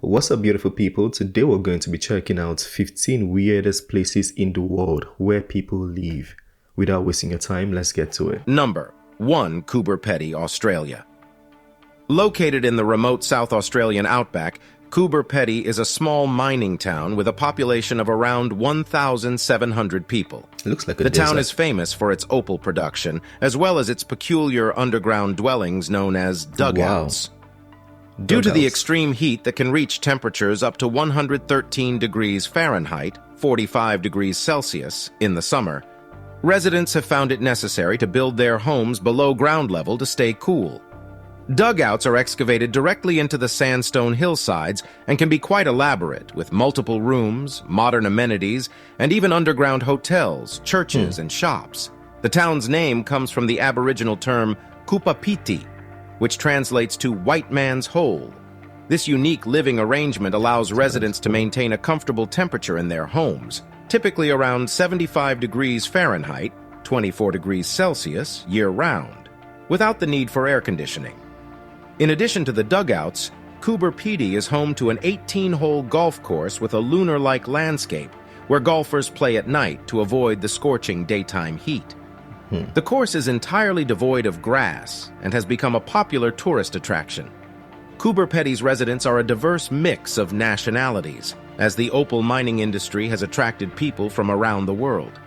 What's up, beautiful people? Today we're going to be checking out 15 weirdest places in the world where people live. Without wasting your time, let's get to it. Number 1. Coober Pedy, Australia. Located in the remote South Australian outback, Coober Pedy is a small mining town with a population of around 1,700 people. Looks like a The town desert. is famous for its opal production, as well as its peculiar underground dwellings known as dugouts. Due to the Dugouts. extreme heat that can reach temperatures up to 113 degrees Fahrenheit, 45 degrees Celsius, in the summer, residents have found it necessary to build their homes below ground level to stay cool. Dugouts are excavated directly into the sandstone hillsides and can be quite elaborate, with multiple rooms, modern amenities, and even underground hotels, churches, and shops. The town's name comes from the Aboriginal term kupapiti, which translates to white man's hole. This unique living arrangement allows residents to maintain a comfortable temperature in their homes, typically around 75 degrees Fahrenheit, 24 degrees Celsius, year-round, without the need for air conditioning. In addition to the dugouts, Coober Pedy is home to an 18-hole golf course with a lunar-like landscape where golfers play at night to avoid the scorching daytime heat. The course is entirely devoid of grass and has become a popular tourist attraction. Coober Pedy's residents are a diverse mix of nationalities, as the opal mining industry has attracted people from around the world.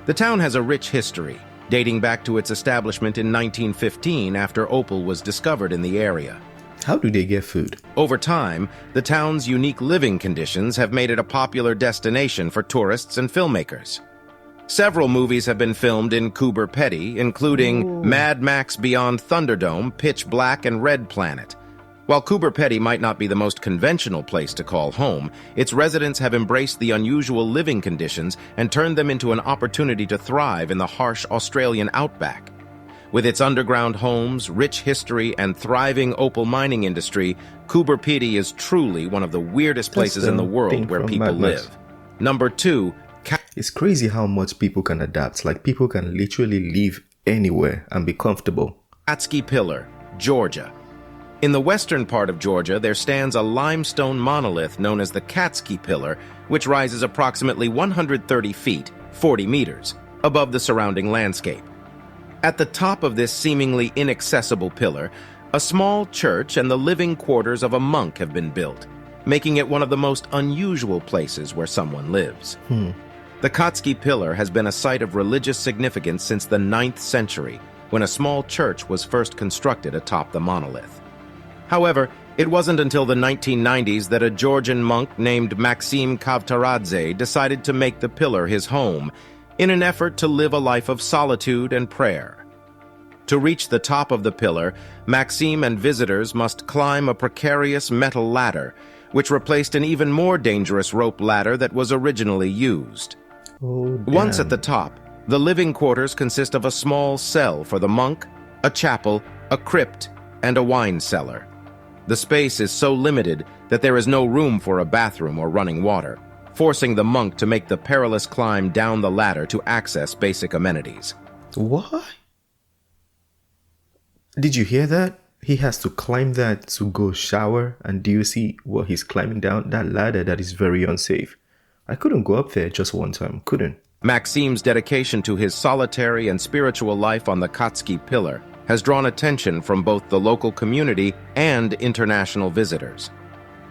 The town has a rich history, dating back to its establishment in 1915 after opal was discovered in the area. How do they get food? Over time, the town's unique living conditions have made it a popular destination for tourists and filmmakers. Several movies have been filmed in Coober Pedy, including Mad Max Beyond Thunderdome, Pitch Black, and Red Planet. While Coober Pedy might not be the most conventional place to call home, its residents have embraced the unusual living conditions and turned them into an opportunity to thrive in the harsh Australian outback. With its underground homes, rich history, and thriving opal mining industry, Coober Pedy is truly one of the weirdest places in the world where people live. Number 2. It's crazy how much people can adapt. Like, people can literally live anywhere and be comfortable. Atsuki Pillar, Georgia. In the western part of Georgia, there stands a limestone monolith known as the Katsuki Pillar, which rises approximately 130 feet, 40 meters, above the surrounding landscape. At the top of this seemingly inaccessible pillar, a small church and the living quarters of a monk have been built, making it one of the most unusual places where someone lives. The Katsuki Pillar has been a site of religious significance since the 9th century, when a small church was first constructed atop the monolith. However, it wasn't until the 1990s that a Georgian monk named Maxim Kavtaradze decided to make the pillar his home, in an effort to live a life of solitude and prayer. To reach the top of the pillar, Maxim and visitors must climb a precarious metal ladder, which replaced an even more dangerous rope ladder that was originally used. Once at the top, the living quarters consist of a small cell for the monk, a chapel, a crypt, and a wine cellar. The space is so limited that there is no room for a bathroom or running water, forcing the monk to make the perilous climb down the ladder to access basic amenities. What? Did you hear that? He has to climb that to go shower, and do you see what he's climbing down? That ladder that is very unsafe. I couldn't go up there just one time, couldn't. Maxim's dedication to his solitary and spiritual life on the Katsuki Pillar has drawn attention from both the local community and international visitors.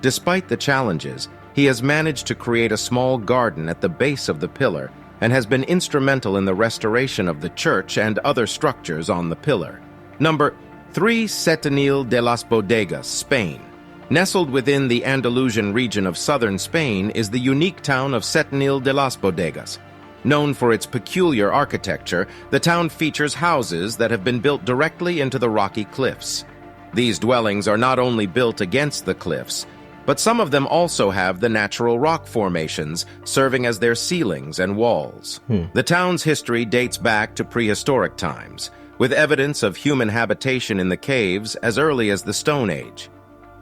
Despite the challenges, he has managed to create a small garden at the base of the pillar and has been instrumental in the restoration of the church and other structures on the pillar. Number 3. Centenial de las Bodegas, Spain. Nestled within the Andalusian region of southern Spain is the unique town of Centenial de las Bodegas. Known for its peculiar architecture, the town features houses that have been built directly into the rocky cliffs. These dwellings are not only built against the cliffs, but some of them also have the natural rock formations serving as their ceilings and walls. The town's history dates back to prehistoric times, with evidence of human habitation in the caves as early as the Stone Age.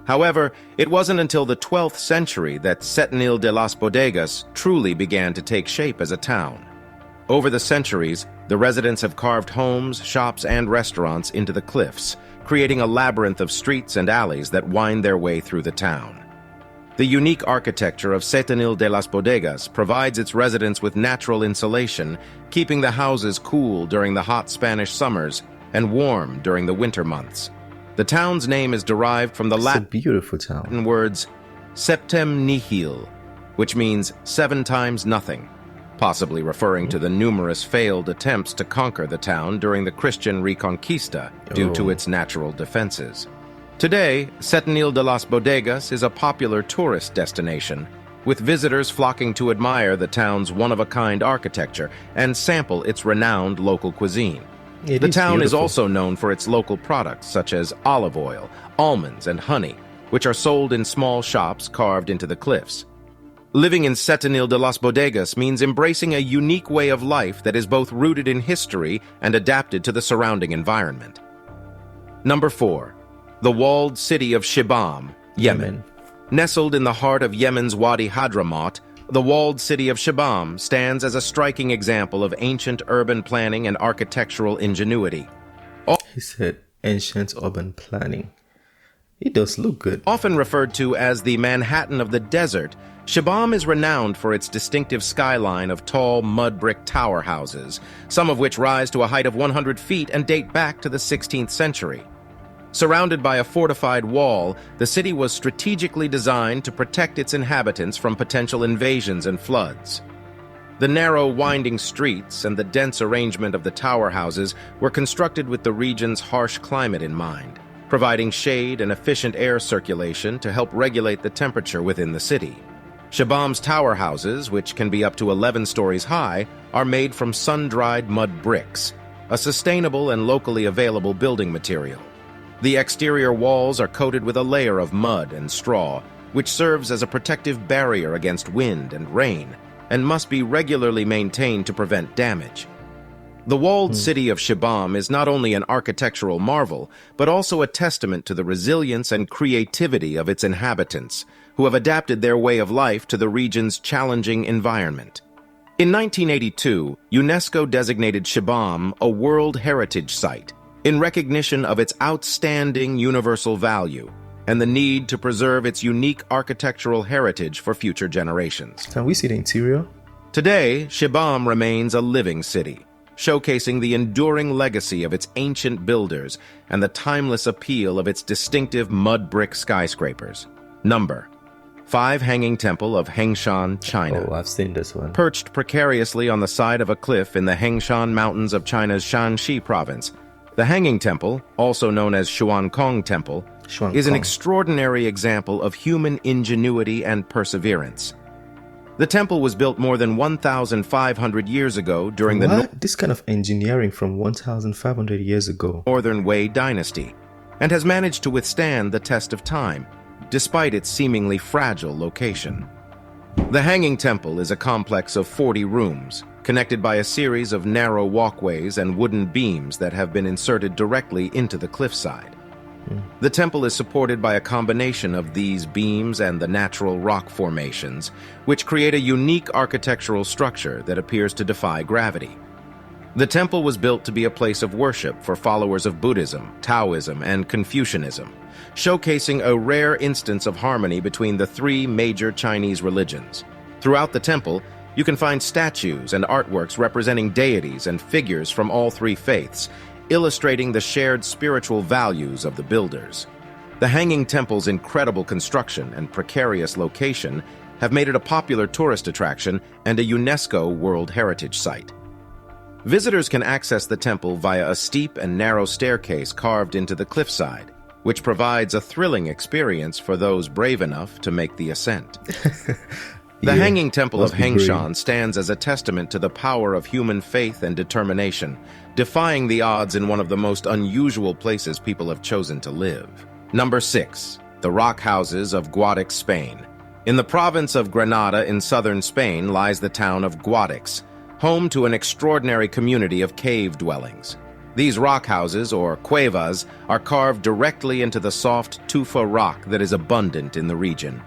However, it wasn't until the 12th century that Centenial de las Bodegas truly began to take shape as a town. Over the centuries, the residents have carved homes, shops, and restaurants into the cliffs, creating a labyrinth of streets and alleys that wind their way through the town. The unique architecture of Centenial de las Bodegas provides its residents with natural insulation, keeping the houses cool during the hot Spanish summers and warm during the winter months. The town's name is derived from the It's a beautiful town. Latin words septem nihil, which means 7 times nothing, possibly referring to the numerous failed attempts to conquer the town during the Christian Reconquista due to its natural defenses. Today, Centenial de las Bodegas is a popular tourist destination, with visitors flocking to admire the town's one-of-a-kind architecture and sample its renowned local cuisine. The town is also known for its local products such as olive oil, almonds, and honey, which are sold in small shops carved into the cliffs. Living in Centenial de las Bodegas means embracing a unique way of life that is both rooted in history and adapted to the surrounding environment. Number 4. The walled city of Shibam, Yemen. Nestled in the heart of Yemen's Wadi Hadramaut, the walled city of Shibam stands as a striking example of ancient urban planning and architectural ingenuity. He said ancient urban planning. It does look good. Often referred to as the Manhattan of the desert, Shibam is renowned for its distinctive skyline of tall mud brick tower houses, some of which rise to a height of 100 feet and date back to the 16th century. Surrounded by a fortified wall, the city was strategically designed to protect its inhabitants from potential invasions and floods. The narrow, winding streets and the dense arrangement of the tower houses were constructed with the region's harsh climate in mind, providing shade and efficient air circulation to help regulate the temperature within the city. Shibam's tower houses, which can be up to 11 stories high, are made from sun-dried mud bricks, a sustainable and locally available building material. The exterior walls are coated with a layer of mud and straw, which serves as a protective barrier against wind and rain, and must be regularly maintained to prevent damage. The walled city of Shibam is not only an architectural marvel, but also a testament to the resilience and creativity of its inhabitants, who have adapted their way of life to the region's challenging environment. In 1982, UNESCO designated Shibam a World Heritage Site, in recognition of its outstanding universal value and the need to preserve its unique architectural heritage for future generations. Can we see the interior? Today, Shibam remains a living city, showcasing the enduring legacy of its ancient builders and the timeless appeal of its distinctive mud brick skyscrapers. Number 5. Hanging Temple of Hangzhou, China. Oh, I've seen this one. Perched precariously on the side of a cliff in the Hangzhou Mountains of China's Shanxi province, the Hanging Temple, also known as Xuankong Temple, is an extraordinary example of human ingenuity and perseverance. The temple was built more than 1,500 years ago during This kind of engineering from 1,500 years ago. Northern Wei dynasty, and has managed to withstand the test of time, despite its seemingly fragile location. The Hanging Temple is a complex of 40 rooms, connected by a series of narrow walkways and wooden beams that have been inserted directly into the cliffside. The temple is supported by a combination of these beams and the natural rock formations, which create a unique architectural structure that appears to defy gravity. The temple was built to be a place of worship for followers of Buddhism, Taoism, and Confucianism, showcasing a rare instance of harmony between the 3 major Chinese religions. Throughout the temple, you can find statues and artworks representing deities and figures from all 3 faiths, illustrating the shared spiritual values of the builders. The Hanging Temple's incredible construction and precarious location have made it a popular tourist attraction and a UNESCO World Heritage Site. Visitors can access the temple via a steep and narrow staircase carved into the cliffside, which provides a thrilling experience for those brave enough to make the ascent. The Hanging Temple of Hangzhou stands as a testament to the power of human faith and determination, defying the odds in one of the most unusual places people have chosen to live. Number 6. The Rock Houses of Guadix, Spain. In the province of Granada in southern Spain lies the town of Guadix, home to an extraordinary community of cave dwellings. These rock houses, or cuevas, are carved directly into the soft tufa rock that is abundant in the region.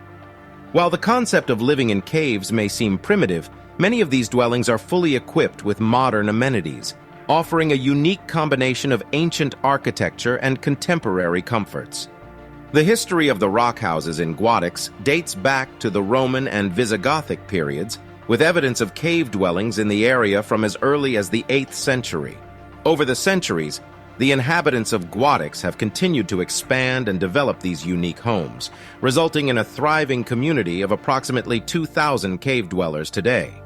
While the concept of living in caves may seem primitive, many of these dwellings are fully equipped with modern amenities, offering a unique combination of ancient architecture and contemporary comforts. The history of the rock houses in Guadix dates back to the Roman and Visigothic periods, with evidence of cave dwellings in the area from as early as the 8th century. Over the centuries, the inhabitants of Guadix have continued to expand and develop these unique homes, resulting in a thriving community of approximately 2,000 cave dwellers today.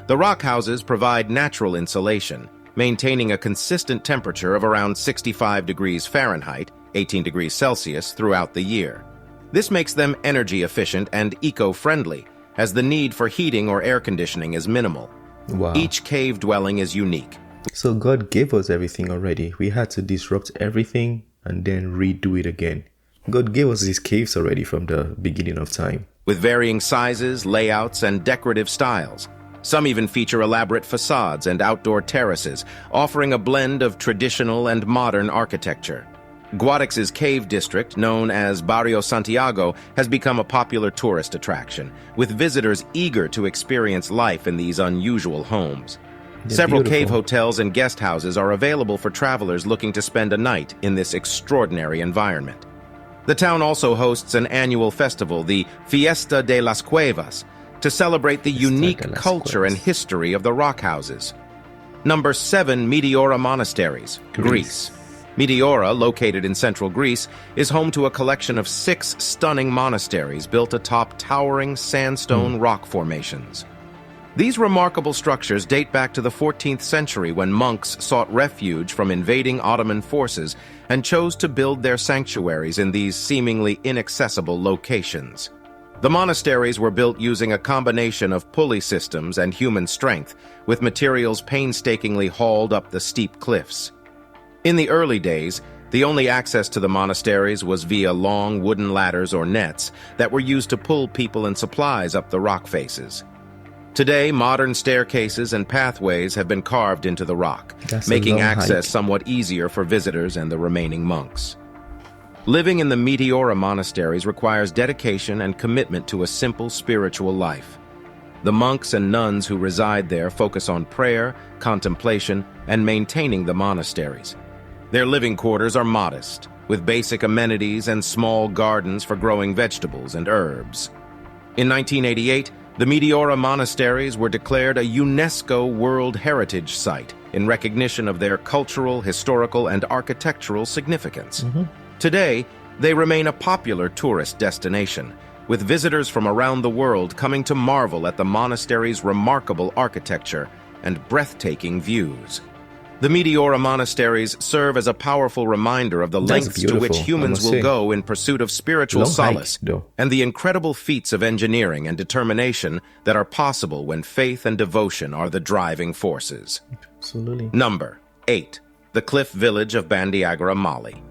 The rock houses provide natural insulation, maintaining a consistent temperature of around 65 degrees Fahrenheit, 18 degrees Celsius, throughout the year. This makes them energy efficient and eco-friendly, as the need for heating or air conditioning is minimal. Wow. Each cave dwelling is unique. So God gave us everything already. We had to disrupt everything and then redo it again. God gave us these caves already from the beginning of time. With varying sizes, layouts, and decorative styles. Some even feature elaborate facades and outdoor terraces, offering a blend of traditional and modern architecture. Guadix's cave district, known as Barrio Santiago, has become a popular tourist attraction, with visitors eager to experience life in these unusual homes. Several cave hotels and guest houses are available for travelers looking to spend a night in this extraordinary environment. The town also hosts an annual festival, the Fiesta de las Cuevas, to celebrate the unique culture and history of the rock houses. Number 7, Meteora Monasteries, Greece. Meteora, located in central Greece, is home to a collection of 6 stunning monasteries built atop towering sandstone rock formations. These remarkable structures date back to the 14th century when monks sought refuge from invading Ottoman forces and chose to build their sanctuaries in these seemingly inaccessible locations. The monasteries were built using a combination of pulley systems and human strength, with materials painstakingly hauled up the steep cliffs. In the early days, the only access to the monasteries was via long wooden ladders or nets that were used to pull people and supplies up the rock faces. Today, modern staircases and pathways have been carved into the rock, making access somewhat easier for visitors and the remaining monks. Living in the Meteora monasteries requires dedication and commitment to a simple spiritual life. The monks and nuns who reside there focus on prayer, contemplation, and maintaining the monasteries. Their living quarters are modest, with basic amenities and small gardens for growing vegetables and herbs. In 1988, the Meteora monasteries were declared a UNESCO World Heritage Site in recognition of their cultural, historical, and architectural significance. Today, they remain a popular tourist destination, with visitors from around the world coming to marvel at the monastery's remarkable architecture and breathtaking views. The Meteora monasteries serve as a powerful reminder of the lengths to which humans will go in pursuit of spiritual solace and the incredible feats of engineering and determination that are possible when faith and devotion are the driving forces. Absolutely. Number 8. The Cliff Village of Bandiagara, Mali.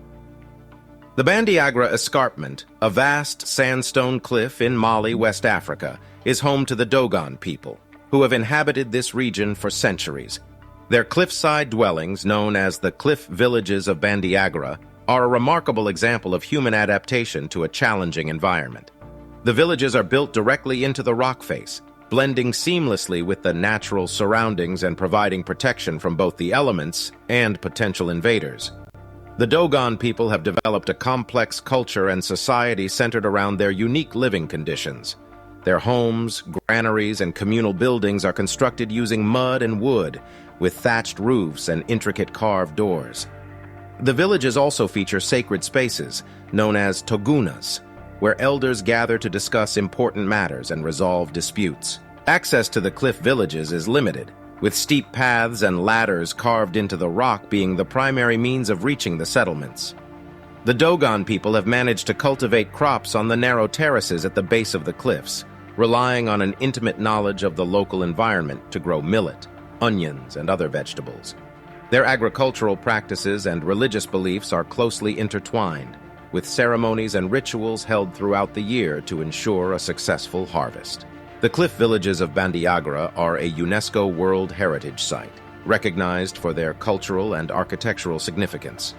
The Bandiagara Escarpment, a vast sandstone cliff in Mali, West Africa, is home to the Dogon people, who have inhabited this region for centuries. Their cliffside dwellings, known as the Cliff Villages of Bandiagara, are a remarkable example of human adaptation to a challenging environment. The villages are built directly into the rock face, blending seamlessly with the natural surroundings and providing protection from both the elements and potential invaders. The Dogon people have developed a complex culture and society centered around their unique living conditions. Their homes, granaries, and communal buildings are constructed using mud and wood, with thatched roofs and intricate carved doors. The villages also feature sacred spaces, known as togunas, where elders gather to discuss important matters and resolve disputes. Access to the cliff villages is limited, with steep paths and ladders carved into the rock being the primary means of reaching the settlements. The Dogon people have managed to cultivate crops on the narrow terraces at the base of the cliffs, relying on an intimate knowledge of the local environment to grow millet, onions, and other vegetables. Their agricultural practices and religious beliefs are closely intertwined, with ceremonies and rituals held throughout the year to ensure a successful harvest. The cliff villages of Bandiagara are a UNESCO World Heritage Site, recognized for their cultural and architectural significance.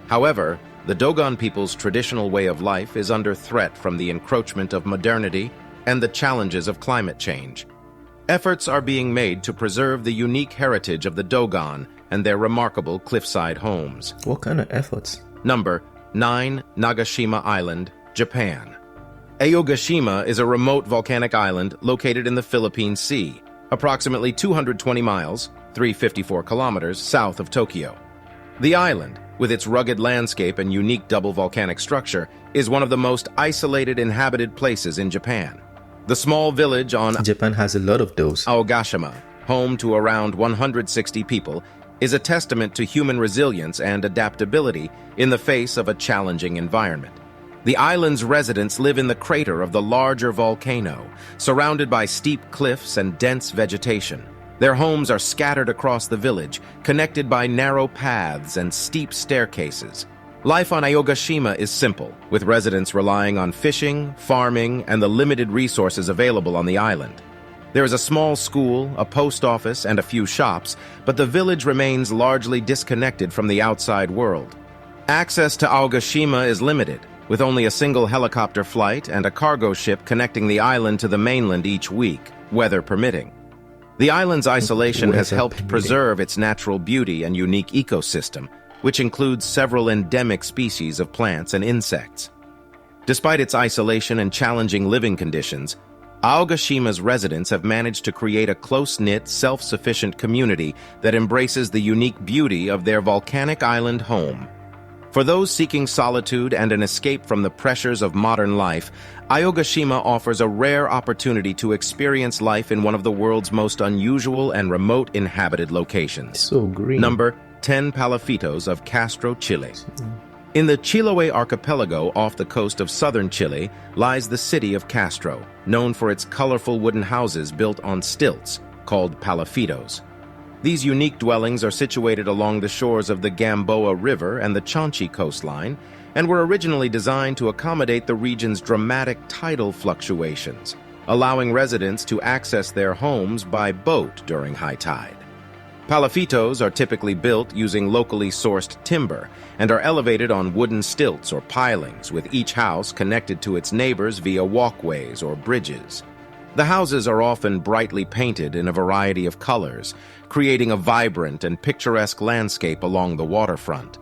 However, the Dogon people's traditional way of life is under threat from the encroachment of modernity and the challenges of climate change. Efforts are being made to preserve the unique heritage of the Dogon and their remarkable cliffside homes. What kind of efforts? Number 9. Nagashima Island, Japan. Aogashima is a remote volcanic island located in the Philippine Sea, approximately 220 miles, 354 kilometers south of Tokyo. The island, with its rugged landscape and unique double volcanic structure, is one of the most isolated inhabited places in Japan. The small village on Japan has a lot of those. Aogashima, home to around 160 people, is a testament to human resilience and adaptability in the face of a challenging environment. The island's residents live in the crater of the larger volcano, surrounded by steep cliffs and dense vegetation. Their homes are scattered across the village, connected by narrow paths and steep staircases. Life on Aogashima is simple, with residents relying on fishing, farming, and the limited resources available on the island. There is a small school, a post office, and a few shops, but the village remains largely disconnected from the outside world. Access to Aogashima is limited, with only a single helicopter flight and a cargo ship connecting the island to the mainland each week, weather permitting. The island's isolation has helped preserve its natural beauty and unique ecosystem, which includes several endemic species of plants and insects. Despite its isolation and challenging living conditions, Aogashima's residents have managed to create a close-knit, self-sufficient community that embraces the unique beauty of their volcanic island home. For those seeking solitude and an escape from the pressures of modern life, Aogashima offers a rare opportunity to experience life in one of the world's most unusual and remote inhabited locations. So green. Number 10. Palafitos of Castro, Chile. In the Chiloé archipelago off the coast of southern Chile lies the city of Castro, known for its colorful wooden houses built on stilts, called Palafitos. These unique dwellings are situated along the shores of the Gamboa River and the Chanchi coastline, and were originally designed to accommodate the region's dramatic tidal fluctuations, allowing residents to access their homes by boat during high tide. Palafitos are typically built using locally sourced timber and are elevated on wooden stilts or pilings, with each house connected to its neighbors via walkways or bridges. The houses are often brightly painted in a variety of colors, creating a vibrant and picturesque landscape along the waterfront.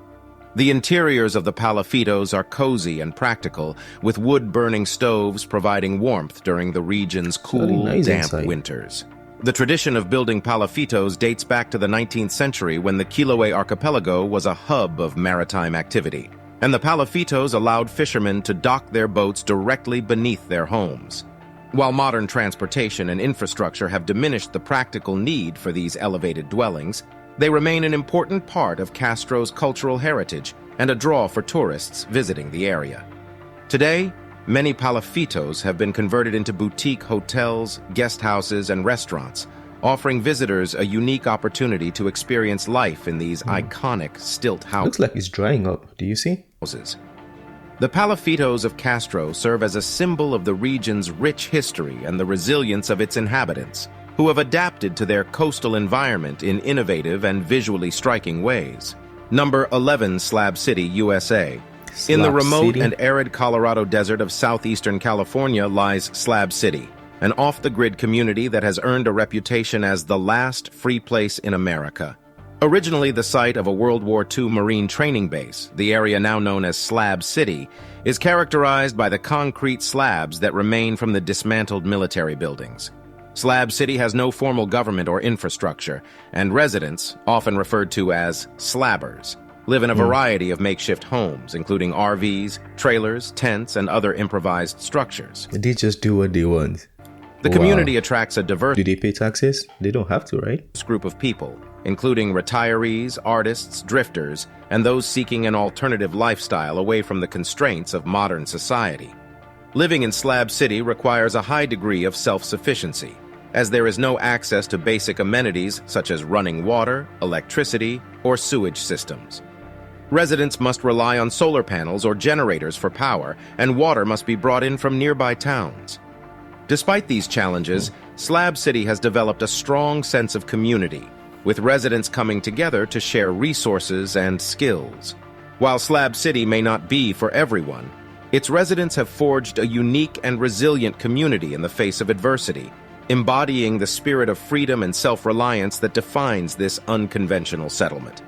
The interiors of the Palafitos are cozy and practical, with wood-burning stoves providing warmth during the region's cool, damp winters. The tradition of building palafitos dates back to the 19th century, when the Chiloé archipelago was a hub of maritime activity, and the palafitos allowed fishermen to dock their boats directly beneath their homes. While modern transportation and infrastructure have diminished the practical need for these elevated dwellings, they remain an important part of Castro's cultural heritage and a draw for tourists visiting the area. Today, many palafitos have been converted into boutique hotels, guest houses, and restaurants, offering visitors a unique opportunity to experience life in these iconic stilt houses. Looks like it's drying up. Do you see? The Palafitos of Castro serve as a symbol of the region's rich history and the resilience of its inhabitants, who have adapted to their coastal environment in innovative and visually striking ways. Number 11. Slab City, USA. In the remote and arid Colorado desert of southeastern California lies Slab City, an off-the-grid community that has earned a reputation as the last free place in America. Originally the site of a World War II Marine training base, the area now known as Slab City is characterized by the concrete slabs that remain from the dismantled military buildings. Slab City has no formal government or infrastructure, and residents, often referred to as slabbers, live in a variety of makeshift homes, including RVs, trailers, tents, and other improvised structures. They just do what they want. The community attracts a diverse Do they pay taxes? They don't have to, right? Group of people, including retirees, artists, drifters, and those seeking an alternative lifestyle away from the constraints of modern society. Living in Slab City requires a high degree of self-sufficiency, as there is no access to basic amenities such as running water, electricity, or sewage systems. Residents must rely on solar panels or generators for power, and water must be brought in from nearby towns. Despite these challenges, Slab City has developed a strong sense of community, with residents coming together to share resources and skills. While Slab City may not be for everyone, its residents have forged a unique and resilient community in the face of adversity, embodying the spirit of freedom and self-reliance that defines this unconventional settlement.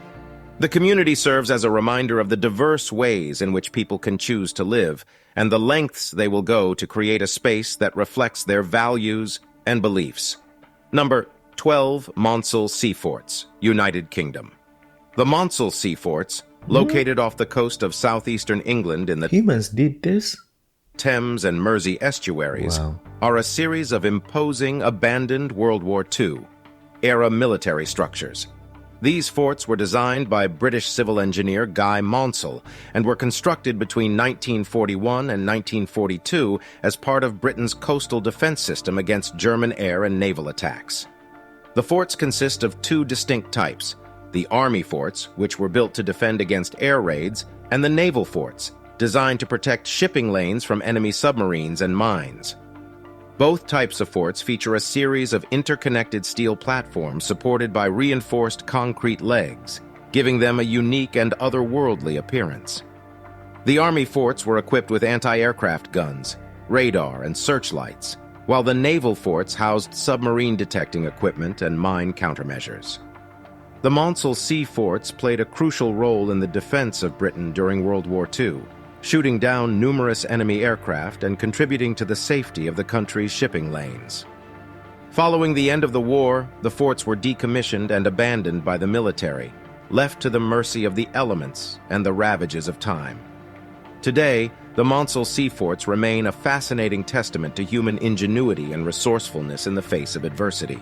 The community serves as a reminder of the diverse ways in which people can choose to live, and the lengths they will go to create a space that reflects their values and beliefs. Number 12. Monsel Seaforts, United Kingdom. The Monsel Seaforts, located off the coast of southeastern England in the Humans did this? Thames and Mersey estuaries, are a series of imposing, abandoned World War II-era military structures. These forts were designed by British civil engineer Guy Monsell and were constructed between 1941 and 1942 as part of Britain's coastal defense system against German air and naval attacks. The forts consist of two distinct types: the Army forts, which were built to defend against air raids, and the naval forts, designed to protect shipping lanes from enemy submarines and mines. Both types of forts feature a series of interconnected steel platforms supported by reinforced concrete legs, giving them a unique and otherworldly appearance. The Army forts were equipped with anti-aircraft guns, radar, and searchlights, while the naval forts housed submarine detecting equipment and mine countermeasures. The Monsel Seaforts played a crucial role in the defense of Britain during World War II, shooting down numerous enemy aircraft and contributing to the safety of the country's shipping lanes. Following the end of the war, the forts were decommissioned and abandoned by the military, left to the mercy of the elements and the ravages of time. Today, the Monsel Seaforts remain a fascinating testament to human ingenuity and resourcefulness in the face of adversity.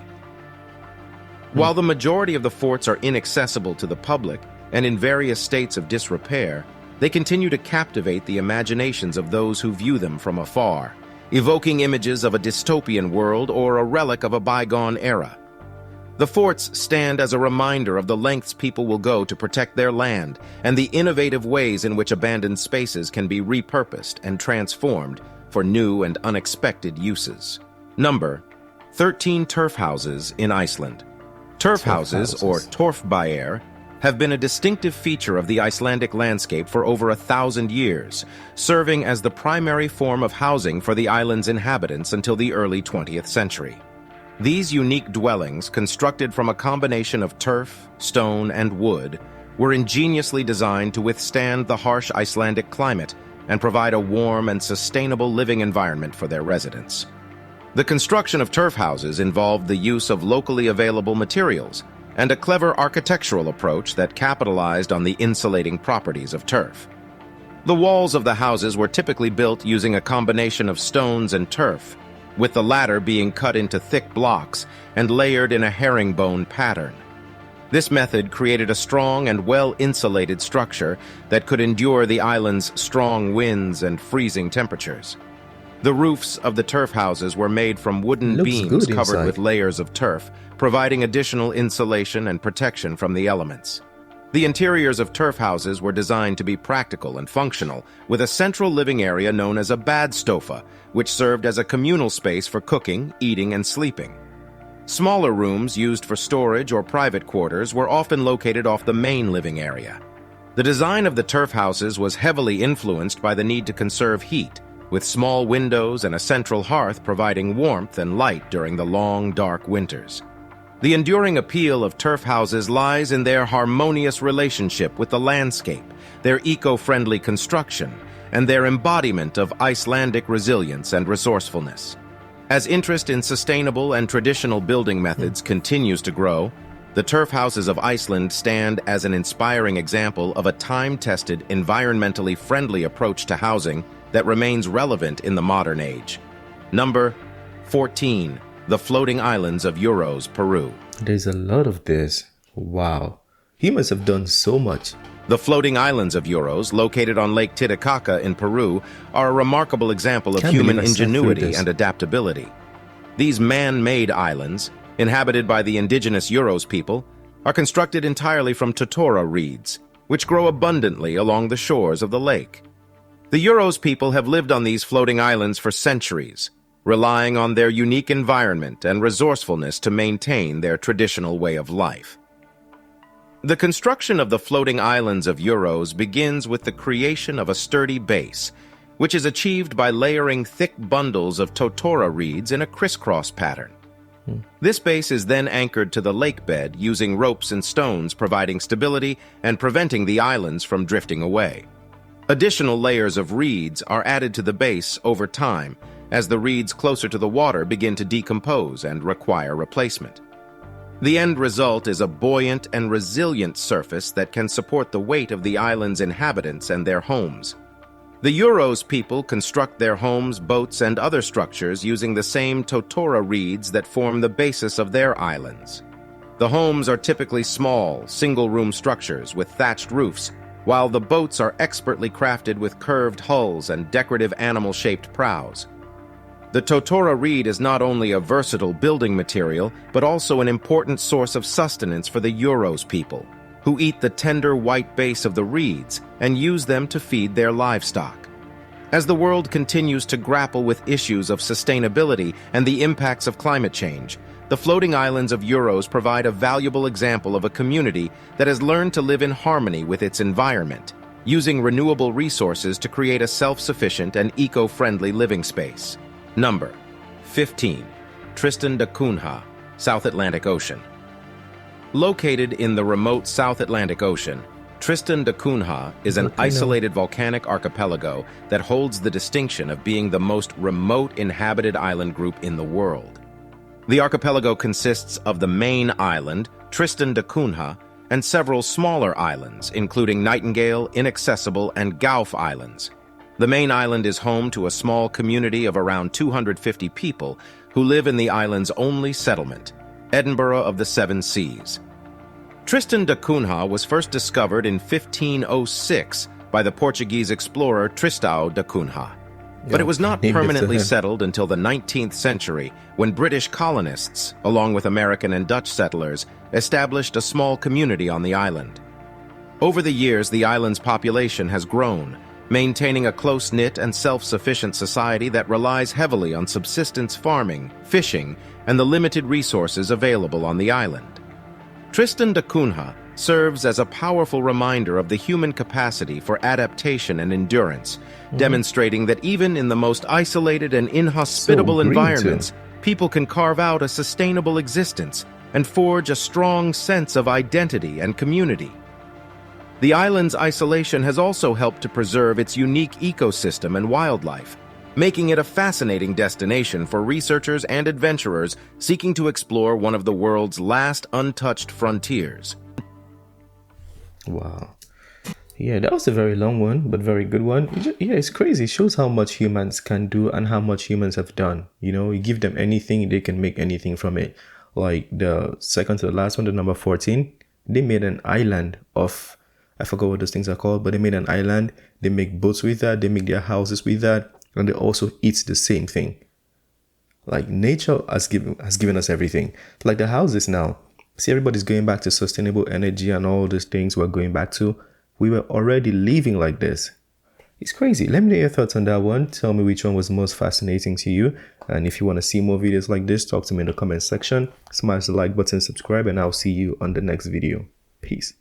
While the majority of the forts are inaccessible to the public and in various states of disrepair, they continue to captivate the imaginations of those who view them from afar, evoking images of a dystopian world or a relic of a bygone era. The forts stand as a reminder of the lengths people will go to protect their land and the innovative ways in which abandoned spaces can be repurposed and transformed for new and unexpected uses. Number 13. Turf houses in Iceland. Turf houses, or torfbæir, have been a distinctive feature of the Icelandic landscape for over 1,000 years, serving as the primary form of housing for the island's inhabitants until the early 20th century. These unique dwellings, constructed from a combination of turf, stone, and wood, were ingeniously designed to withstand the harsh Icelandic climate and provide a warm and sustainable living environment for their residents. The construction of turf houses involved the use of locally available materials and a clever architectural approach that capitalized on the insulating properties of turf. The walls of the houses were typically built using a combination of stones and turf, with the latter being cut into thick blocks and layered in a herringbone pattern. This method created a strong and well-insulated structure that could endure the island's strong winds and freezing temperatures. The roofs of the turf houses were made from wooden beams covered with layers of turf, providing additional insulation and protection from the elements. The interiors of turf houses were designed to be practical and functional, with a central living area known as a badstofa, which served as a communal space for cooking, eating, and sleeping. Smaller rooms used for storage or private quarters were often located off the main living area. The design of the turf houses was heavily influenced by the need to conserve heat, with small windows and a central hearth providing warmth and light during the long, dark winters. The enduring appeal of turf houses lies in their harmonious relationship with the landscape, their eco-friendly construction, and their embodiment of Icelandic resilience and resourcefulness. As interest in sustainable and traditional building methods continues to grow, the turf houses of Iceland stand as an inspiring example of a time-tested, environmentally friendly approach to housing that remains relevant in the modern age. Number 14. The Floating Islands of Uros, Peru. There's a lot of this. Wow. Humans have done so much. The floating islands of Uros, located on Lake Titicaca in Peru, are a remarkable example of human ingenuity and adaptability. These man-made islands, inhabited by the indigenous Uros people, are constructed entirely from totora reeds, which grow abundantly along the shores of the lake. The Uros people have lived on these floating islands for centuries, relying on their unique environment and resourcefulness to maintain their traditional way of life. The construction of the floating islands of Uros begins with the creation of a sturdy base, which is achieved by layering thick bundles of totora reeds in a crisscross pattern. This base is then anchored to the lake bed using ropes and stones, providing stability and preventing the islands from drifting away. Additional layers of reeds are added to the base over time as the reeds closer to the water begin to decompose and require replacement. The end result is a buoyant and resilient surface that can support the weight of the island's inhabitants and their homes. The Euros people construct their homes, boats, and other structures using the same totora reeds that form the basis of their islands. The homes are typically small, single-room structures with thatched roofs, while the boats are expertly crafted with curved hulls and decorative animal-shaped prows. The totora reed is not only a versatile building material, but also an important source of sustenance for the Euros people, who eat the tender white base of the reeds and use them to feed their livestock. As the world continues to grapple with issues of sustainability and the impacts of climate change, the floating islands of Euros provide a valuable example of a community that has learned to live in harmony with its environment, using renewable resources to create a self-sufficient and eco-friendly living space. Number 15. Tristan de Cunha, South Atlantic Ocean. Located in the remote South Atlantic Ocean, Tristan de Cunha is an isolated volcanic archipelago that holds the distinction of being the most remote inhabited island group in the world. The archipelago consists of the main island, Tristan de Cunha, and several smaller islands, including Nightingale, Inaccessible, and Gauf Islands. The main island is home to a small community of around 250 people who live in the island's only settlement, Edinburgh of the Seven Seas. Tristan de Cunha was first discovered in 1506 by the Portuguese explorer Tristan de Cunha. But it was not permanently settled until the 19th century, when British colonists, along with American and Dutch settlers, established a small community on the island. Over the years, the island's population has grown, maintaining a close-knit and self-sufficient society that relies heavily on subsistence farming, fishing, and the limited resources available on the island. Tristan de Cunha serves as a powerful reminder of the human capacity for adaptation and endurance, demonstrating that even in the most isolated and inhospitable environments, people can carve out a sustainable existence and forge a strong sense of identity and community. The island's isolation has also helped to preserve its unique ecosystem and wildlife, making it a fascinating destination for researchers and adventurers seeking to explore one of the world's last untouched frontiers. Wow. Yeah, that was a very long one, but very good one. Yeah, it's crazy. It shows how much humans can do and how much humans have done. You know, you give them anything, they can make anything from it. Like the second to the last one, the number 14, they made an island of, I forgot what those things are called, but they made an island. They make boats with that. They make their houses with that. And they also eat the same thing. Like nature has given us everything. Like the houses now. See, everybody's going back to sustainable energy and all these things we're going back to. We were already living like this. It's crazy. Let me know your thoughts on that one. Tell me which one was most fascinating to you. And if you want to see more videos like this, talk to me in the comment section. Smash the like button, subscribe, and I'll see you on the next video. Peace.